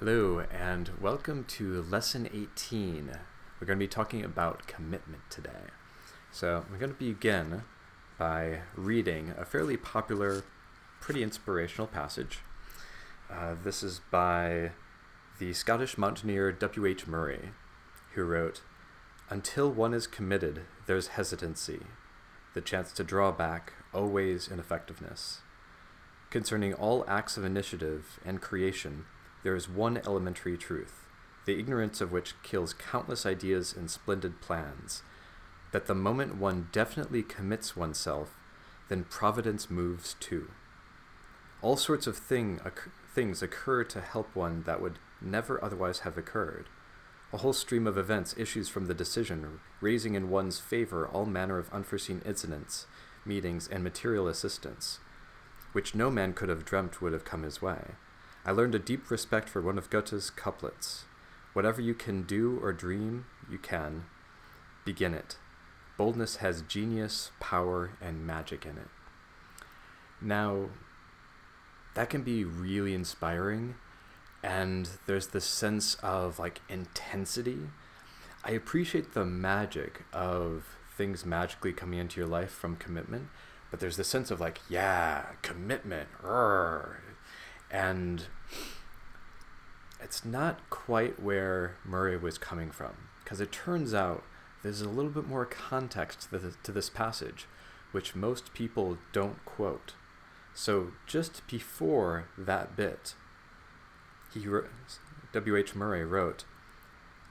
Hello, and welcome to Lesson 18. We're going to be talking about commitment today. So, we're going to begin by reading a fairly popular, pretty inspirational passage. This is by the Scottish mountaineer W.H. Murray, who wrote, "Until one is committed, there's hesitancy, the chance to draw back, always ineffectiveness. Concerning all acts of initiative and creation, there is one elementary truth, the ignorance of which kills countless ideas and splendid plans, that the moment one definitely commits oneself, then Providence moves too. All sorts of things occur to help one that would never otherwise have occurred. A whole stream of events issues from the decision, raising in one's favor all manner of unforeseen incidents, meetings, and material assistance, which no man could have dreamt would have come his way. I learned a deep respect for one of Goethe's couplets. Whatever you can do or dream, you can. Begin it. Boldness has genius, power, and magic in it." Now, that can be really inspiring, and there's this sense of intensity. I appreciate the magic of things magically coming into your life from commitment, but there's this sense of commitment, and it's not quite where Murray was coming from, because it turns out there's a little bit more context to this passage, which most people don't quote. So just before that bit, W.H. Murray wrote,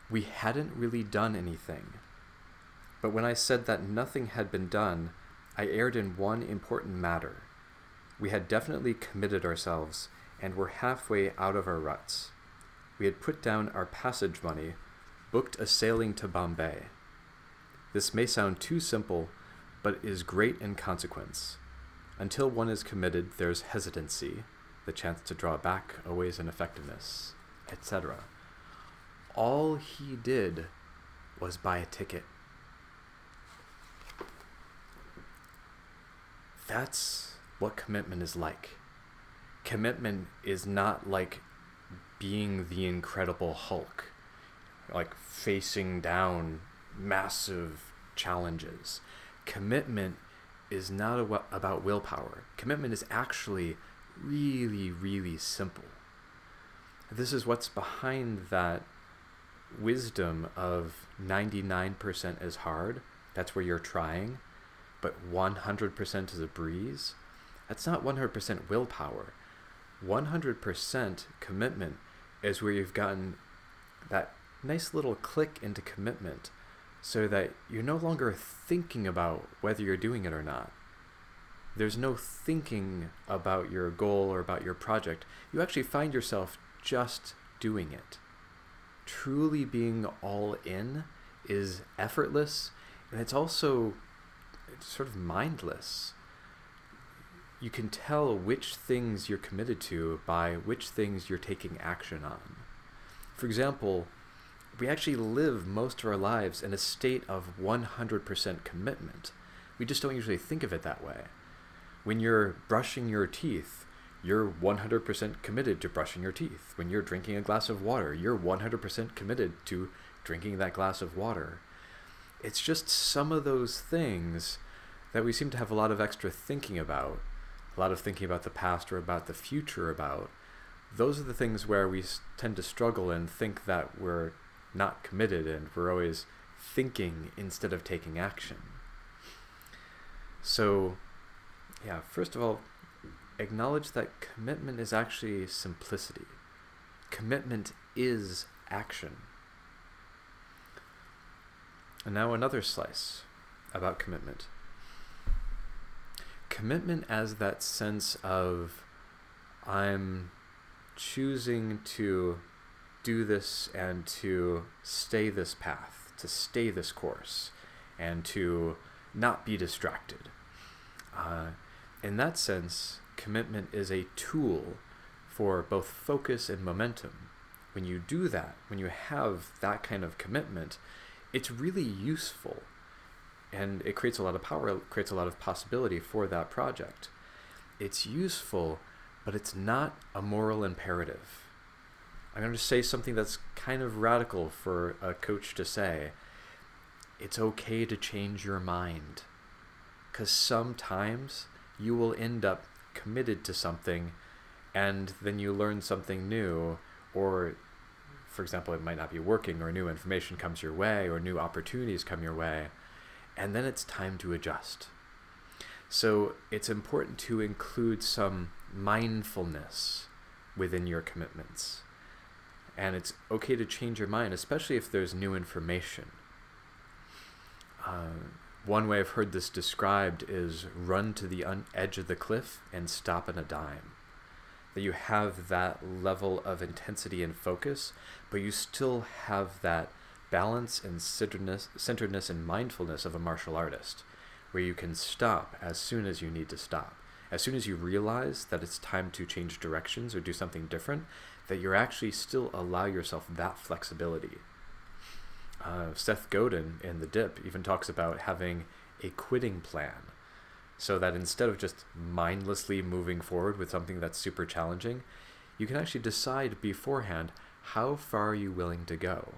"We hadn't really done anything. But when I said that nothing had been done, I erred in one important matter. We had definitely committed ourselves and were halfway out of our ruts. We had put down our passage money, booked a sailing to Bombay. This may sound too simple, but is great in consequence. Until one is committed, there's hesitancy, the chance to draw back, always ineffectiveness, etc." All he did was buy a ticket. That's what commitment is like. Commitment is not like being the Incredible Hulk, facing down massive challenges. Commitment is not about willpower. Commitment is actually really, really simple. This is what's behind that wisdom of 99% is hard. That's where you're trying, but 100% is a breeze. That's not 100% willpower. 100% commitment is where you've gotten that nice little click into commitment so that you're no longer thinking about whether you're doing it or not. There's no thinking about your goal or about your project. You actually find yourself just doing it. Truly being all in is effortless, and it's also sort of mindless. You can tell which things you're committed to by which things you're taking action on. For example, we actually live most of our lives in a state of 100% commitment. We just don't usually think of it that way. When you're brushing your teeth, you're 100% committed to brushing your teeth. When you're drinking a glass of water, you're 100% committed to drinking that glass of water. It's just some of those things that we seem to have a lot of extra thinking about, a lot of thinking about the past or about the future about. Those are the things where we tend to struggle and think that we're not committed and we're always thinking instead of taking action. So, first of all, acknowledge that commitment is actually simplicity. Commitment is action. And now another slice about commitment. Commitment as that sense of I'm choosing to do this and to stay this path, to stay this course, and to not be distracted. In that sense, commitment is a tool for both focus and momentum. When you do that, when you have that kind of commitment, it's really useful. And it creates a lot of power, it creates a lot of possibility for that project. It's useful, but it's not a moral imperative. I'm going to say something that's kind of radical for a coach to say. It's okay to change your mind. Because sometimes you will end up committed to something and then you learn something new, or for example, it might not be working, or new information comes your way, or new opportunities come your way, and then it's time to adjust. So it's important to include some mindfulness within your commitments. And it's okay to change your mind, especially if there's new information. One way I've heard this described is run to the edge of the cliff and stop on a dime. That you have that level of intensity and focus, but you still have that balance and centeredness and mindfulness of a martial artist, where you can stop as soon as you need to stop. As soon as you realize that it's time to change directions or do something different, that you're actually still allow yourself that flexibility. Seth Godin in The Dip even talks about having a quitting plan, so that instead of just mindlessly moving forward with something that's super challenging, you can actually decide beforehand, how far are you willing to go?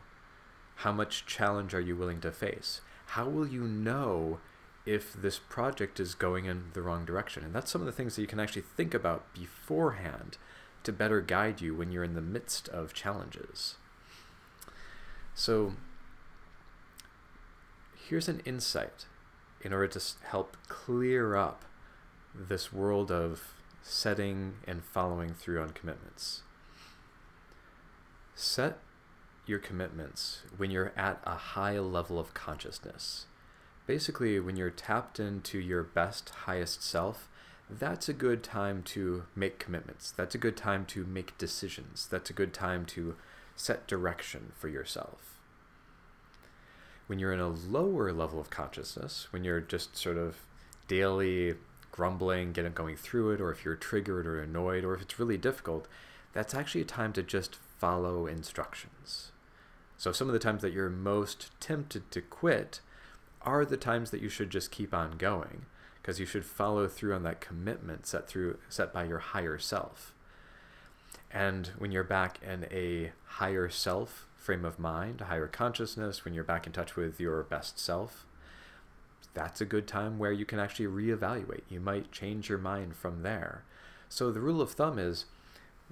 How much challenge are you willing to face? How will you know if this project is going in the wrong direction? And that's some of the things that you can actually think about beforehand to better guide you when you're in the midst of challenges. So here's an insight in order to help clear up this world of setting and following through on commitments. Set your commitments when you're at a high level of consciousness. Basically, when you're tapped into your best, highest self, that's a good time to make commitments. That's a good time to make decisions. That's a good time to set direction for yourself. When you're in a lower level of consciousness, when you're just sort of daily grumbling, going through it, or if you're triggered or annoyed, or if it's really difficult, that's actually a time to just follow instructions. So some of the times that you're most tempted to quit are the times that you should just keep on going, because you should follow through on that commitment set by your higher self. And when you're back in a higher self frame of mind, a higher consciousness, when you're back in touch with your best self, that's a good time where you can actually reevaluate. You might change your mind from there. So the rule of thumb is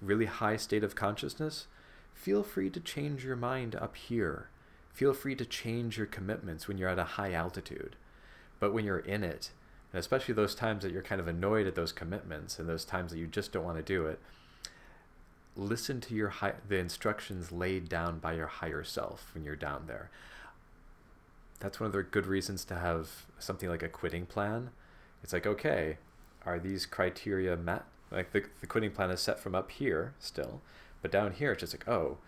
really high state of consciousness. Feel free to change your mind up here. Feel free to change your commitments when you're at a high altitude. But when you're in it, and especially those times that you're kind of annoyed at those commitments and those times that you just don't want to do it, listen to the instructions laid down by your higher self when you're down there. That's one of the good reasons to have something like a quitting plan. It's like, okay, are these criteria met? Like the quitting plan is set from up here still, but down here it's just like, oh,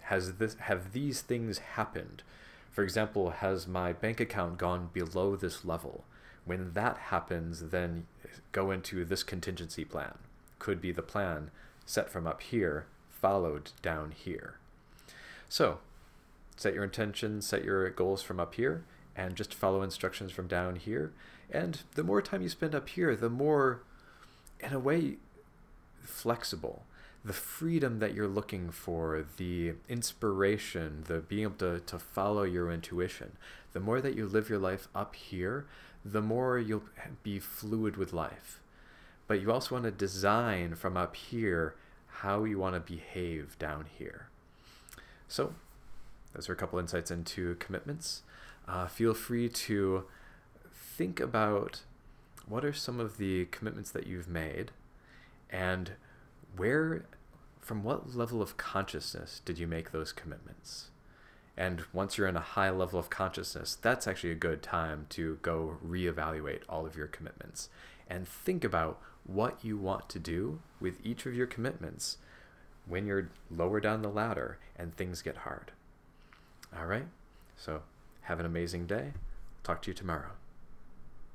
have these things happened? For example, has my bank account gone below this level? When that happens, then go into this contingency plan. Could be the plan set from up here, followed down here. So, set your intentions, set your goals from up here, and just follow instructions from down here. And the more time you spend up here, the more, in a way, flexible. The freedom that you're looking for, the inspiration, the being able to follow your intuition. The more that you live your life up here, the more you'll be fluid with life. But you also want to design from up here how you want to behave down here. So, those are a couple insights into commitments. Feel free to think about what are some of the commitments that you've made, and from what level of consciousness did you make those commitments? And once you're in a high level of consciousness, that's actually a good time to go reevaluate all of your commitments and think about what you want to do with each of your commitments when you're lower down the ladder and things get hard. All right, so have an amazing day. Talk to you tomorrow.